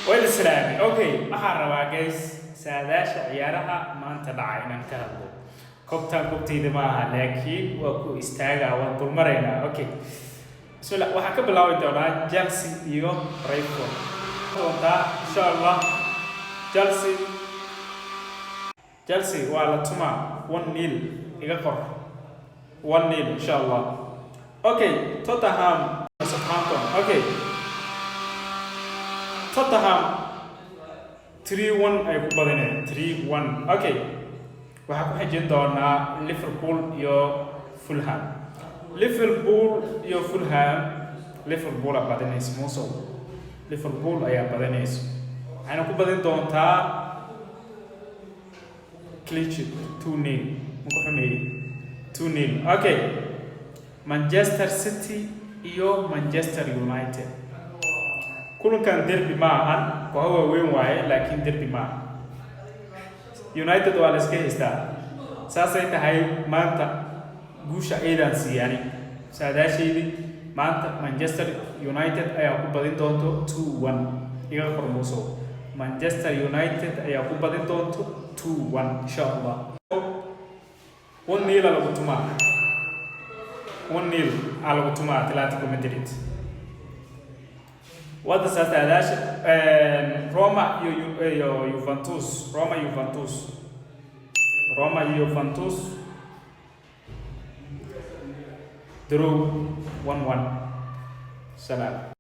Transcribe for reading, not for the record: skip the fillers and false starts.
والسلام اوكي waxaan guys saadaasha ciyaaraha maanta dhacaynan ka hadlo koobtayda ma aha laakiin waa ku istaaga waan dulmaraynaa okay bismillah waxaan ka bilaabi doonaa Chelsea iyo Brighton wada insha Allah Chelsea waa la tuma 1-0 iga qor 1-0 insha Allah okay Tottenham Southampton okay Tottenham 3-1 ay ku badinayaan 3-1 okay waxa ku xijin doona Liverpool iyo Fulham Liverpool badinayso Muso Liverpool ayaa badinayso waxayna ku badin doontaa clinch 2-0 muku xumeeyay 2-0 okay Manchester City iyo Manchester United kulankan derby ma ahan waa weyn waaye laakiin derby ma United waa la iska haystaa saasay tahay maanta guusha aydan siiyani saadaasheedii maanta Manchester United ayaa ku badin doonto 2-1 iga qormuuso Manchester United ayaa ku badin doonto 2-1 insha Allah 1-0 lagu tumaa 1-0 lagu tumaa Atletico Madrid wada saadaasha Roma iyo Juventus draw 1-1 salam